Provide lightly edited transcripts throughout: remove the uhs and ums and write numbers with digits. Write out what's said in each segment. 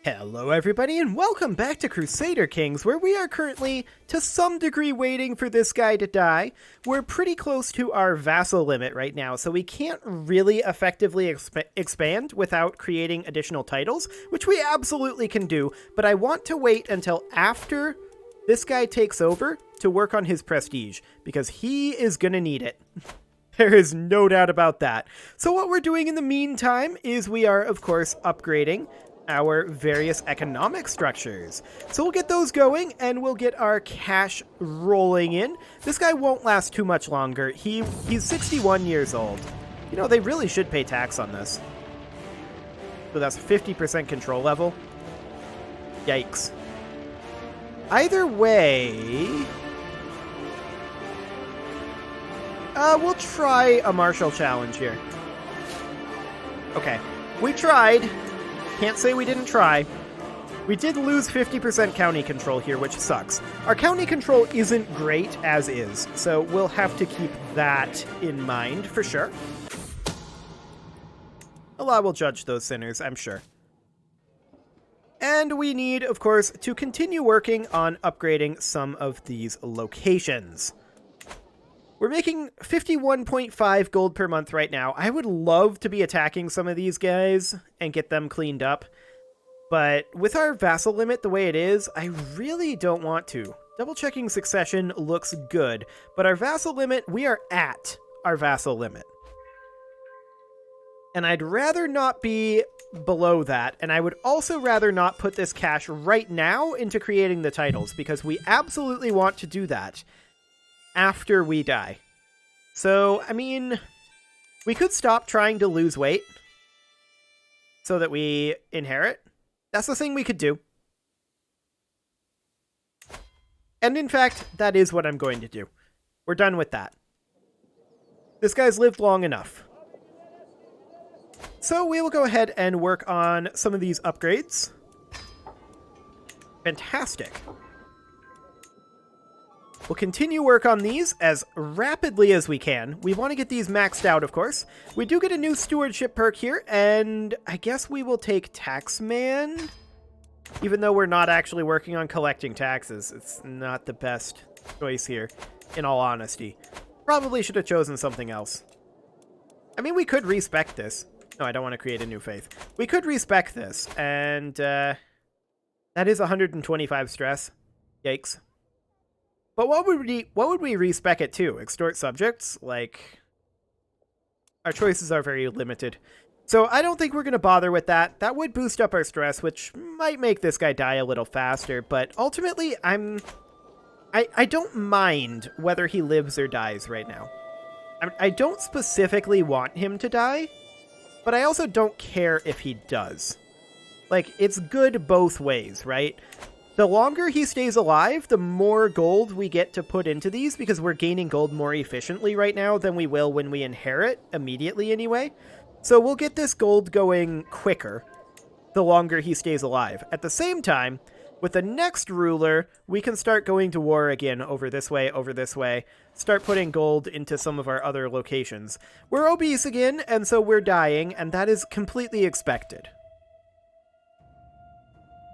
Hello everybody and welcome back to Crusader Kings, where we are currently, to some degree, waiting for this guy to die. We're pretty close to our vassal limit right now, so we can't really effectively expand without creating additional titles, which we absolutely can do, but I want to wait until after this guy takes over to work on his prestige, because he is gonna need it. There is no doubt about that. So what we're doing in the meantime is we are, of course, upgrading our various economic structures. So we'll get those going and we'll get our cash rolling in. This guy won't last too much longer. He's 61 years old. You know, they really should pay tax on this. So that's 50% control level. Yikes. Either way, we'll try a martial challenge here. Okay, we tried. Can't say we didn't try. We did lose 50% county control here, which sucks. Our county control isn't great as is, so we'll have to keep that in mind for sure. Allah will judge those sinners, I'm sure. And we need, of course, to continue working on upgrading some of these locations. We're making 51.5 gold per month right now. I would love to be attacking some of these guys and get them cleaned up. But with our vassal limit the way it is, I really don't want to. Double checking succession looks good, but our vassal limit, we are at our vassal limit. And I'd rather not be below that, and I would also rather not put this cash right now into creating the titles, because we absolutely want to do that after we die. So, I mean, we could stop trying to lose weight so that we inherit. That's the thing we could do. And in fact, that is what I'm going to do. We're done with that. This guy's lived long enough. So we will go ahead and work on some of these upgrades. Fantastic. We'll continue work on these as rapidly as we can. We want to get these maxed out, of course. We do get a new stewardship perk here, and I guess we will take Taxman. Even though we're not actually working on collecting taxes, it's not the best choice here, in all honesty. Probably should have chosen something else. I mean, we could respec this. No, I don't want to create a new faith. We could respec this, and that is 125 stress. Yikes. But what would we respec it to? Extort subjects? Like, our choices are very limited. So I don't think we're going to bother with that. That would boost up our stress, which might make this guy die a little faster. But ultimately, I don't mind whether he lives or dies right now. I don't specifically want him to die, but I also don't care if he does. Like, it's good both ways, right? The longer he stays alive, the more gold we get to put into these, because we're gaining gold more efficiently right now than we will when we inherit, immediately anyway. So we'll get this gold going quicker the longer he stays alive. At the same time, with the next ruler, we can start going to war again over this way, start putting gold into some of our other locations. We're obese again, and so we're dying, and that is completely expected.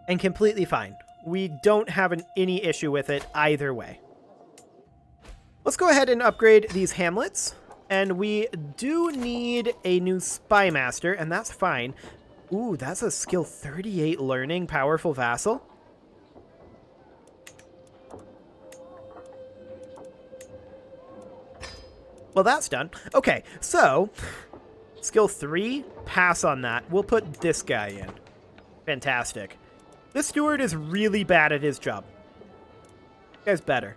And completely fine. We don't have any issue with it either way. Let's go ahead and upgrade these hamlets. And we do need a new spy master, and that's fine. Ooh, that's a skill 38 learning powerful vassal. Well, that's done. Okay, so skill 3, pass on that. We'll put this guy in. Fantastic. This steward is really bad at his job. This guy's better.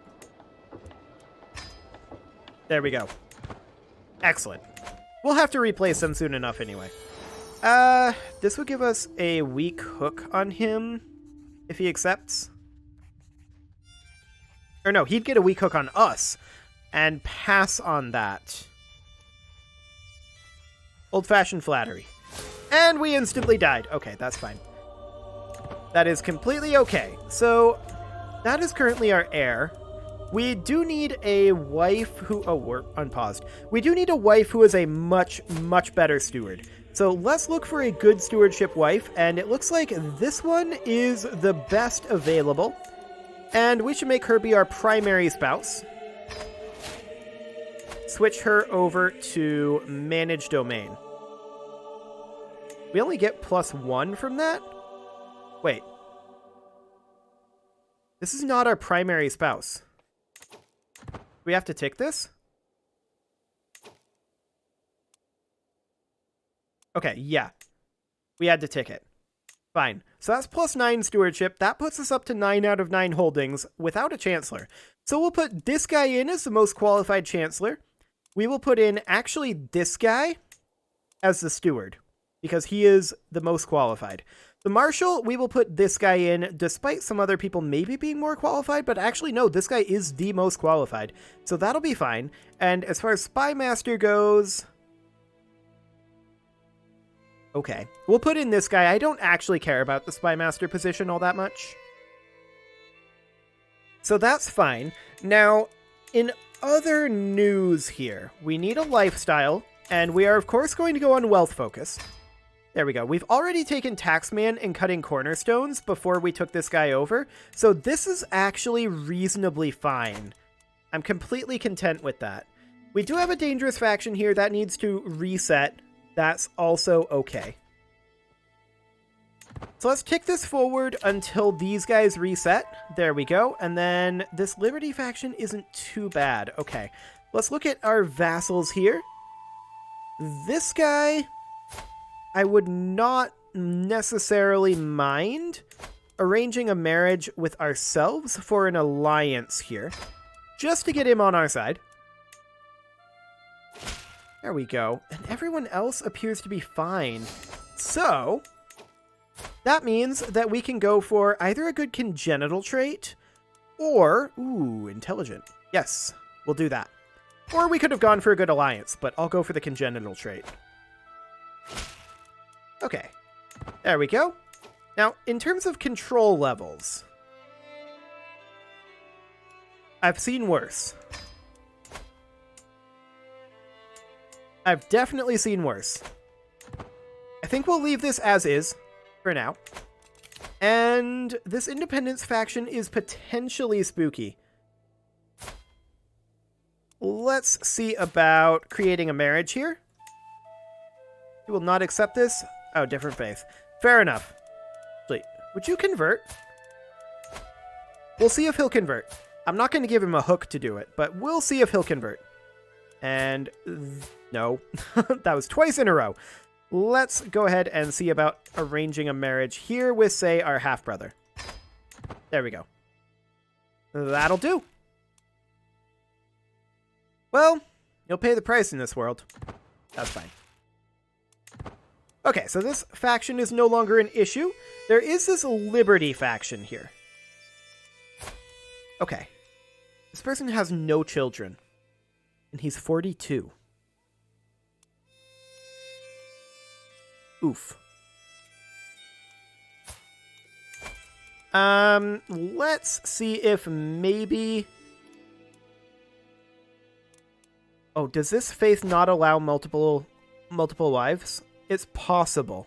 There we go. Excellent. We'll have to replace him soon enough anyway. This would give us a weak hook on him if he accepts. Or no, he'd get a weak hook on us and pass on that. Old-fashioned flattery. And we instantly died. Okay, that's fine. That is completely okay. So, that is currently our heir. We do need a wife who... Oh, we're unpaused. We do need a wife who is a much, much better steward. So let's look for a good stewardship wife, and it looks like this one is the best available. And we should make her be our primary spouse. Switch her over to Manage Domain. We only get +1 from that? Wait. This is not our primary spouse. We have to tick this? Okay, yeah. We had to tick it. Fine. So that's +9 stewardship. That puts us up to 9 out of 9 holdings without a chancellor. So we'll put this guy in as the most qualified chancellor. We will put in actually this guy as the steward because he is the most qualified. The marshal, we will put this guy in despite some other people maybe being more qualified, but actually no, this guy is the most qualified. So that'll be fine. And as far as spy master goes, okay, we'll put in this guy. I don't actually care about the spy master position all that much. So that's fine. Now, in other news here, we need a lifestyle, and we are of course going to go on wealth focus. There we go. We've already taken Taxman and cutting cornerstones before we took this guy over, so this is actually reasonably fine. I'm completely content with that. We do have a dangerous faction here that needs to reset. That's also okay. So let's kick this forward until these guys reset. There we go. And then this Liberty faction isn't too bad. Okay, let's look at our vassals here. This guy, I would not necessarily mind arranging a marriage with ourselves for an alliance here, just to get him on our side. There we go. And everyone else appears to be fine. So that means that we can go for either a good congenital trait or, ooh, intelligent. Yes, we'll do that. Or we could have gone for a good alliance, but I'll go for the congenital trait. Okay, there we go. Now, in terms of control levels, I've seen worse. I've definitely seen worse. I think we'll leave this as is for now. And this independence faction is potentially spooky. Let's see about creating a marriage here. He will not accept this. Oh, different faith. Fair enough. Wait, would you convert? We'll see if he'll convert. I'm not going to give him a hook to do it, but we'll see if he'll convert. And no, that was twice in a row. Let's go ahead and see about arranging a marriage here with, say, our half-brother. There we go. That'll do. Well, you'll pay the price in this world. That's fine. Okay, so this faction is no longer an issue. There is this Liberty faction here. Okay. This person has no children. And he's 42. Oof. Let's see if maybe... Oh, does this faith not allow multiple wives? It's possible.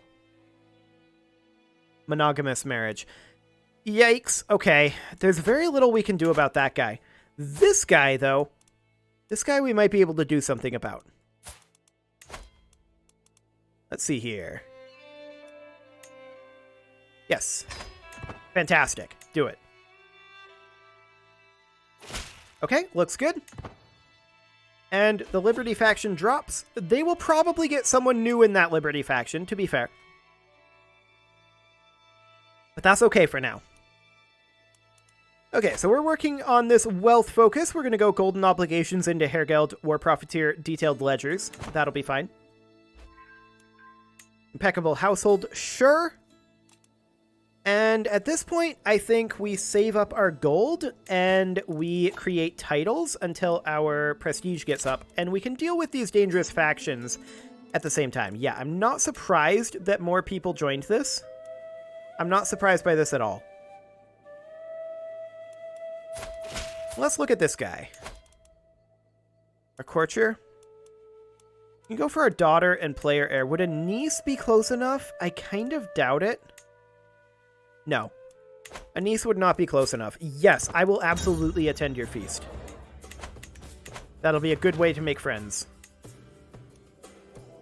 Monogamous marriage. Yikes. Okay, there's very little we can do about that guy. This guy, though, this guy we might be able to do something about. Let's see here. Yes. Fantastic. Do it. Okay, looks good. And the Liberty faction drops. They will probably get someone new in that Liberty faction, to be fair. But that's okay for now. Okay, so we're working on this wealth focus. We're going to go golden obligations into Hergeld, War Profiteer, detailed ledgers. That'll be fine. Impeccable household, sure. And at this point, I think we save up our gold and we create titles until our prestige gets up, and we can deal with these dangerous factions at the same time. Yeah, I'm not surprised that more people joined this. I'm not surprised by this at all. Let's look at this guy. A courtier. You can go for a daughter and player heir. Would a niece be close enough? I kind of doubt it. No. A niece would not be close enough. Yes, I will absolutely attend your feast. That'll be a good way to make friends.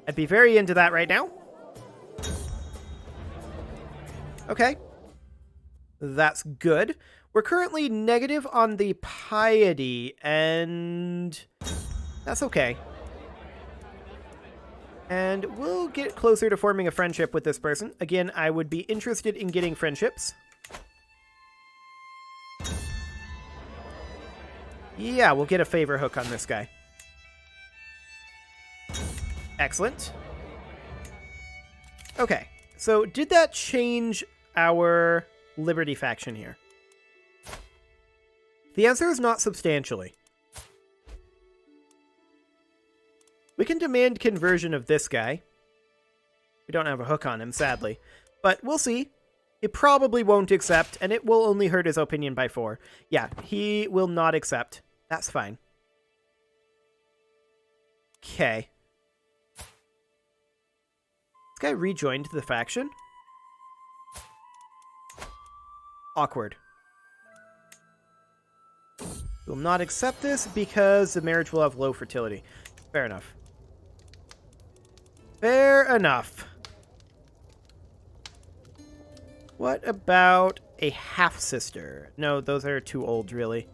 I'd be very into that right now. Okay. That's good. We're currently negative on the piety, and that's okay. And we'll get closer to forming a friendship with this person. Again, I would be interested in getting friendships. Yeah, we'll get a favor hook on this guy. Excellent. Okay, so did that change our Liberty faction here? The answer is not substantially. We can demand conversion of this guy. We don't have a hook on him, sadly. But we'll see. He probably won't accept, and it will only hurt his opinion by 4. Yeah, he will not accept. That's fine. Okay. This guy rejoined the faction. Awkward. Will not accept this because the marriage will have low fertility. Fair enough. Fair enough. What about a half-sister? No, those are too old, really.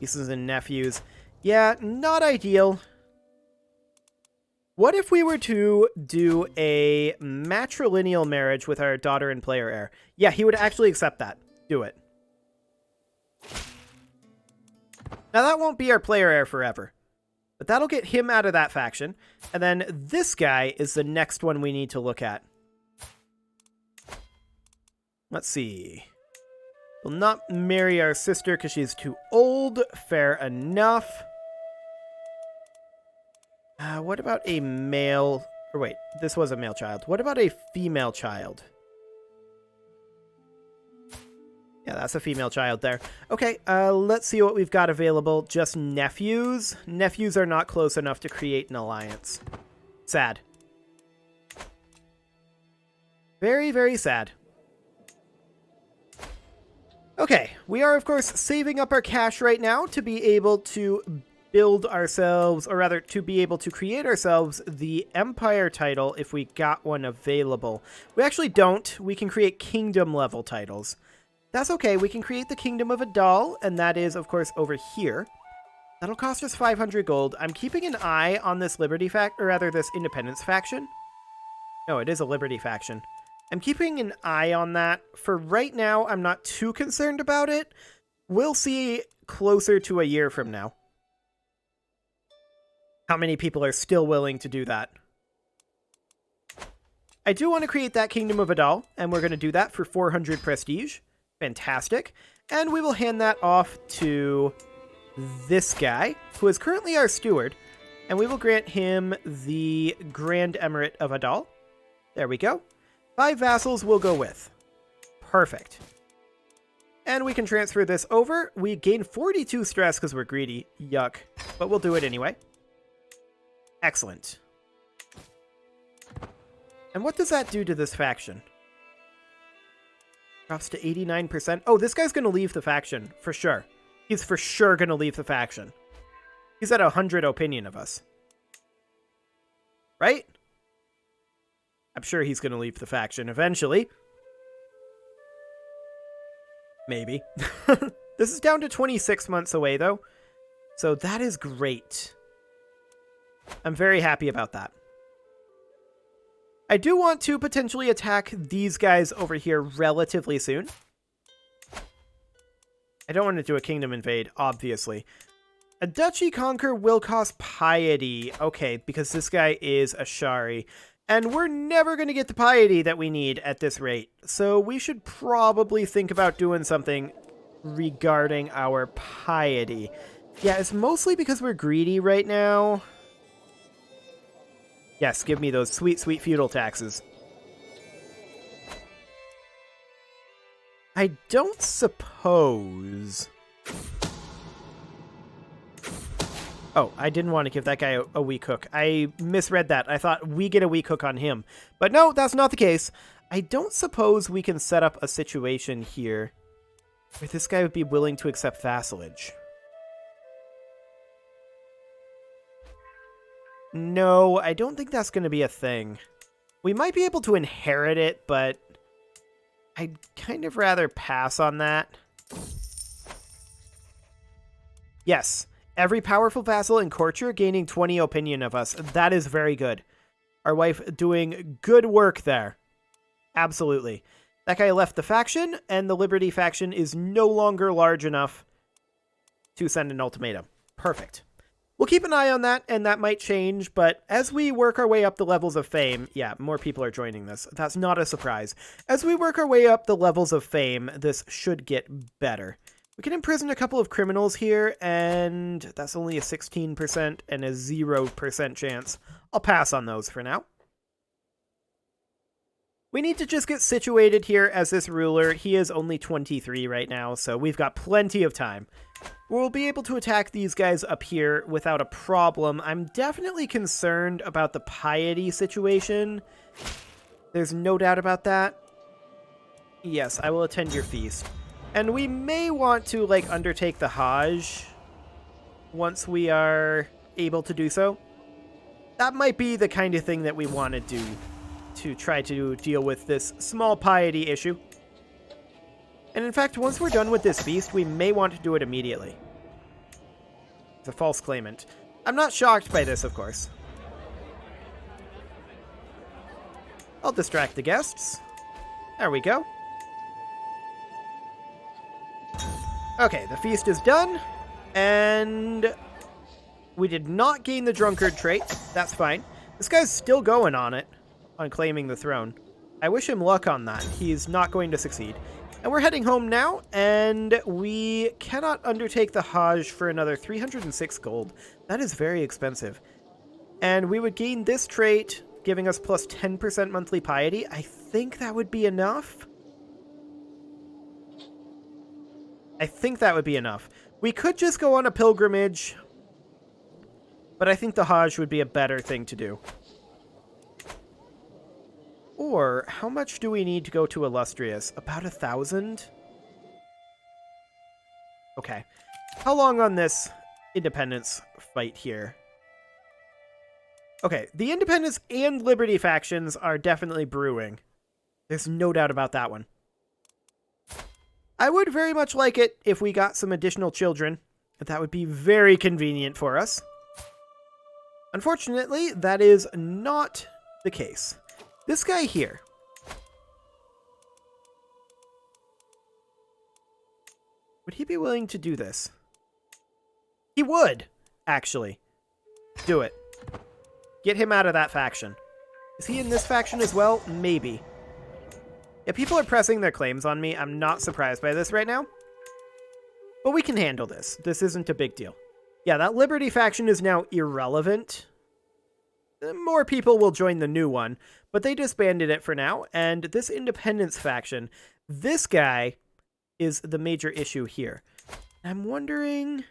Nieces and nephews. Yeah, not ideal. What if we were to do a matrilineal marriage with our daughter and player heir? Yeah, he would actually accept that. Do it. Now, that won't be our player heir forever. But that'll get him out of that faction. And then this guy is the next one we need to look at. Let's see. We'll not marry our sister because she's too old. Fair enough. What about a male... Or wait, this was a male child. What about a female child? Yeah, that's a female child there. Okay, let's see what we've got available. Just nephews. Nephews are not close enough to create an alliance. Sad. Very, very sad. Okay, we are, of course, saving up our cash right now to be able to build ourselves, or rather, to be able to create ourselves the Empire title if we got one available. We actually don't. We can create kingdom-level titles. That's okay. We can create the Kingdom of Adal, and that is, of course, over here. That'll cost us 500 gold. I'm keeping an eye on this Liberty or rather, this Independence faction. No, it is a Liberty faction. I'm keeping an eye on that. For right now, I'm not too concerned about it. We'll see closer to a year from now how many people are still willing to do that. I do want to create that Kingdom of Adal, and we're going to do that for 400 prestige. Fantastic. And we will hand that off to this guy, who is currently our steward, and we will grant him the Grand Emirate of Adal. There we go. 5 vassals will go with. Perfect. And we can transfer this over. We gain 42 stress because we're greedy. Yuck. But we'll do it anyway. Excellent. And what does that do to this faction? Drops to 89%. Oh, this guy's going to leave the faction, for sure. He's for sure going to leave the faction. He's at 100 opinion of us. Right? I'm sure he's going to leave the faction eventually. Maybe. This is down to 26 months away, though. So that is great. I'm very happy about that. I do want to potentially attack these guys over here relatively soon. I don't want to do a kingdom invade, obviously. A duchy conquer will cost piety. Okay, because this guy is a Shari. And we're never going to get the piety that we need at this rate. So we should probably think about doing something regarding our piety. Yeah, it's mostly because we're greedy right now. Yes, give me those sweet, sweet feudal taxes. I don't suppose... Oh, I didn't want to give that guy a weak hook. I misread that. I thought we get a weak hook on him. But no, that's not the case. I don't suppose we can set up a situation here where this guy would be willing to accept vassalage. No, I don't think that's going to be a thing. We might be able to inherit it, but I'd kind of rather pass on that. Yes, every powerful vassal in courtier gaining 20 opinion of us. That is very good. Our wife doing good work there. Absolutely. That guy left the faction, and the Liberty faction is no longer large enough to send an ultimatum. Perfect. We'll keep an eye on that, and that might change, but as we work our way up the levels of fame, yeah, more people are joining this. That's not a surprise. As we work our way up the levels of fame, this should get better. We can imprison a couple of criminals here, and that's only a 16% and a 0% chance. I'll pass on those for now. We need to just get situated here as this ruler. He is only 23 right now, so we've got plenty of time. We'll be able to attack these guys up here without a problem. I'm definitely concerned about the piety situation. There's no doubt about that. Yes, I will attend your feast. And we may want to, like, undertake the Hajj once we are able to do so. That might be the kind of thing that we want to do to try to deal with this small piety issue. And in fact, once we're done with this feast, we may want to do it immediately. It's a false claimant. I'm not shocked by this, of course. I'll distract the guests. There we go. Okay, the feast is done, and we did not gain the drunkard trait. That's fine. This guy's still going on it, on claiming the throne. I wish him luck on that. He's not going to succeed. And we're heading home now, and we cannot undertake the Hajj for another 306 gold. That is very expensive. And we would gain this trait, giving us plus 10% monthly piety. I think that would be enough. I think that would be enough. We could just go on a pilgrimage, but I think the Hajj would be a better thing to do. Or, how much do we need to go to Illustrious? About 1,000? Okay. How long on this independence fight here? Okay, the independence and liberty factions are definitely brewing. There's no doubt about that one. I would very much like it if we got some additional children. That would be very convenient for us. Unfortunately, that is not the case. This guy here. Would he be willing to do this? He would, actually. Do it. Get him out of that faction. Is he in this faction as well? Maybe. Yeah, people are pressing their claims on me. I'm not surprised by this right now. But we can handle this. This isn't a big deal. Yeah, that Liberty faction is now irrelevant. More people will join the new one, but they disbanded it for now. And this Independence faction, this guy is the major issue here. I'm wondering...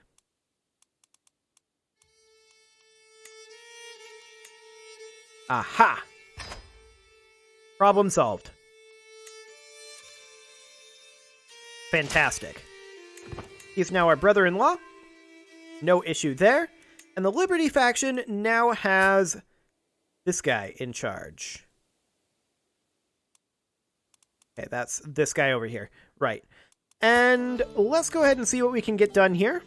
Aha! Problem solved. Fantastic. He's now our brother-in-law. No issue there. And the Liberty faction now has this guy in charge. Okay, that's this guy over here. Right. And let's go ahead and see what we can get done here.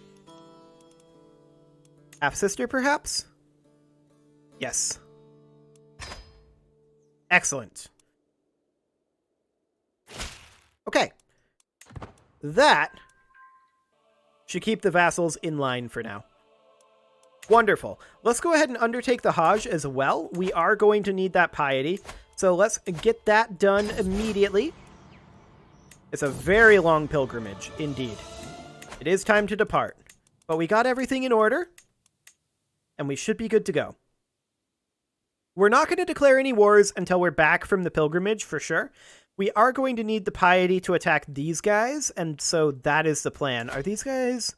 Half-sister, perhaps? Yes. Excellent. Okay. That should keep the vassals in line for now. Wonderful. Let's go ahead and undertake the Hajj as well. We are going to need that piety. So let's get that done immediately. It's a very long pilgrimage, indeed. It is time to depart. But we got everything in order. And we should be good to go. We're not going to declare any wars until we're back from the pilgrimage, for sure. We are going to need the piety to attack these guys, and so that is the plan. Are these guys...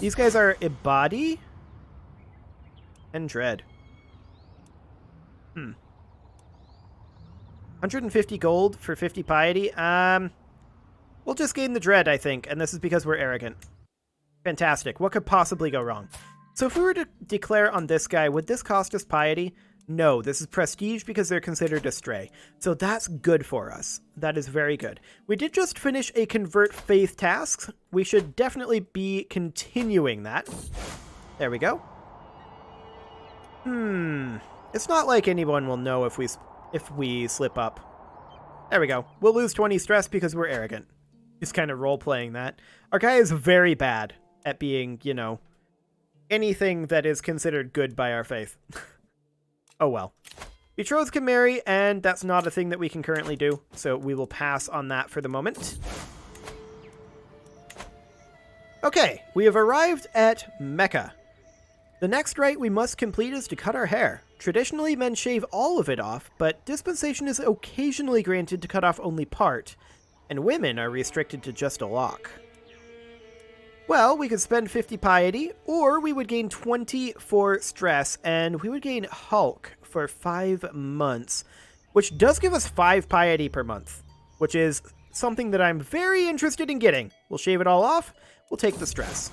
These guys are Ibadi? And dread. 150 gold for 50 piety. We'll just gain the dread, I think, and this is because we're arrogant. Fantastic. What could possibly go wrong? So if we were to declare on this guy, would this cost us piety? No, this is prestige because they're considered a stray. So that's good for us. That is very good. We did just finish a convert faith task. We should definitely be continuing that. There we go. It's not like anyone will know if we slip up. There we go. We'll lose 20 stress because we're arrogant. Just kind of role-playing that. Our guy is very bad at being, you know, anything that is considered good by our faith. Oh well. Betrothed can marry, and that's not a thing that we can currently do, so we will pass on that for the moment. Okay, we have arrived at Mecca. The next rite we must complete is to cut our hair. Traditionally, men shave all of it off, but dispensation is occasionally granted to cut off only part, and women are restricted to just a lock. Well, we could spend 50 piety, or we would gain 20 for stress, and we would gain Hulk for 5 months, which does give us 5 piety per month, which is something that I'm very interested in getting. We'll shave it all off, we'll take the stress.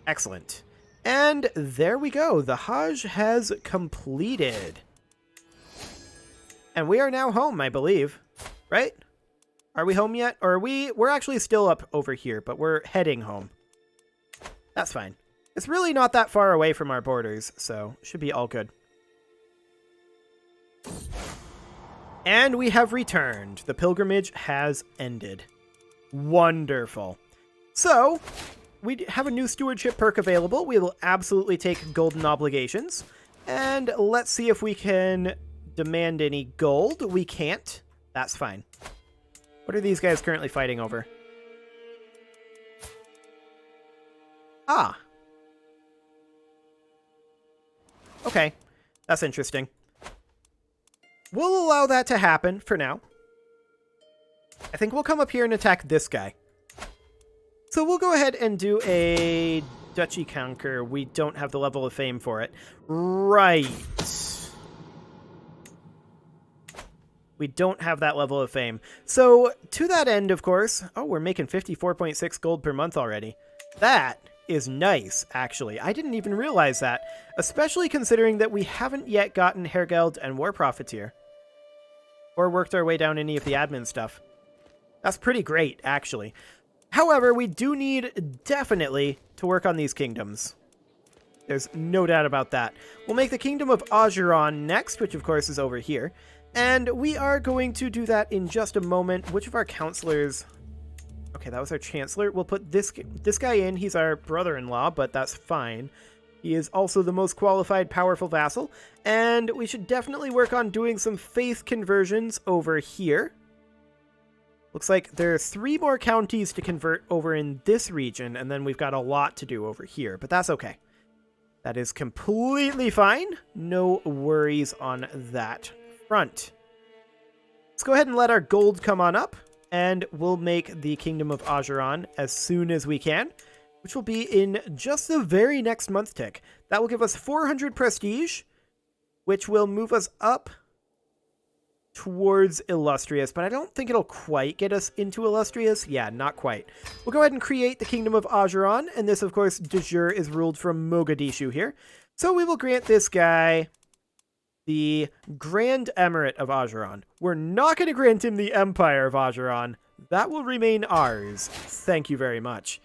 Excellent. And there we go, the Hajj has completed. And we are now home, I believe, right? Are we home yet? Or we're actually still up over here, but we're heading home. That's fine. It's really not that far away from our borders, so should be all good. And we have returned. The pilgrimage has ended. Wonderful. So, we have a new stewardship perk available. We will absolutely take golden obligations. And let's see if we can demand any gold. We can't. That's fine. What are these guys currently fighting over? Ah. Okay. That's interesting. We'll allow that to happen for now. I think we'll come up here and attack this guy. So we'll go ahead and do a Duchy Conquer. We don't have the level of fame for it. Right. We don't have that level of fame. So, to that end, of course... Oh, we're making 54.6 gold per month already. That is nice, actually. I didn't even realize that. Especially considering that we haven't yet gotten Hergeld and War Profiteer. Or worked our way down any of the admin stuff. That's pretty great, actually. However, we do need, definitely, to work on these kingdoms. There's no doubt about that. We'll make the Kingdom of Ajuran next, which of course is over here. And we are going to do that in just a moment. Which of our counselors... Okay, that was our chancellor. We'll put this guy in. He's our brother-in-law, but that's fine. He is also the most qualified, powerful vassal. And we should definitely work on doing some faith conversions over here. Looks like there are 3 more counties to convert over in this region, and then we've got a lot to do over here, but that's okay. That is completely fine. No worries on that front. Let's go ahead and let our gold come on up, and we'll make the Kingdom of Ajuran as soon as we can, which will be in just the very next month tick. That will give us 400 prestige, which will move us up towards Illustrious, but I don't think it'll quite get us into Illustrious. Yeah, not quite. We'll go ahead and create the Kingdom of Ajuran, and this, of course, de jure is ruled from Mogadishu here. So we will grant this guy the Grand Emirate of Ajuran. We're not going to grant him the Empire of Ajuran. That will remain ours. Thank you very much.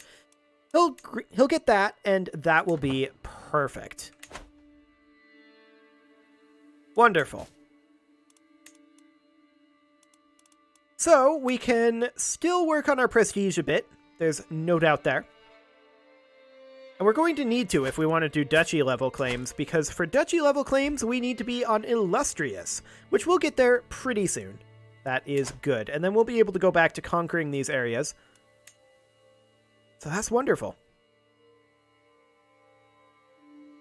He'll get that, and that will be perfect. Wonderful. So, we can still work on our prestige a bit. There's no doubt there. And we're going to need to if we want to do duchy level claims, because for duchy level claims, we need to be on Illustrious, which we'll get there pretty soon. That is good. And then we'll be able to go back to conquering these areas. So that's wonderful.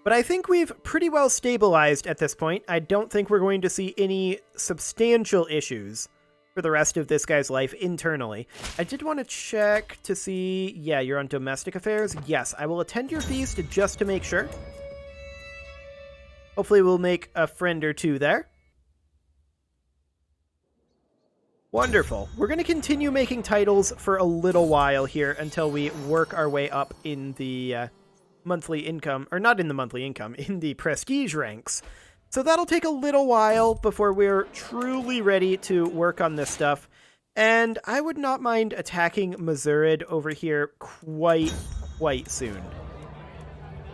But I think we've pretty well stabilized at this point. I don't think we're going to see any substantial issues for the rest of this guy's life internally. I did want to check to see... Yeah, you're on domestic affairs. Yes, I will attend your feast just to make sure. Hopefully we'll make a friend or two there. Wonderful. We're going to continue making titles for a little while here until we work our way up in the monthly income, or not in the monthly income, in the prestige ranks. So that'll take a little while before we're truly ready to work on this stuff. And I would not mind attacking Mazurid over here quite soon.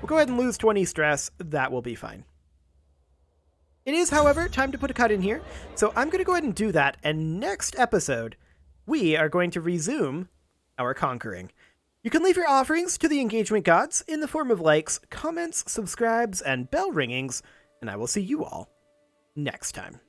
We'll go ahead and lose 20 stress. That will be fine. It is, however, time to put a cut in here, so I'm going to go ahead and do that, and next episode, we are going to resume our conquering. You can leave your offerings to the engagement gods in the form of likes, comments, subscribes, and bell ringings, and I will see you all next time.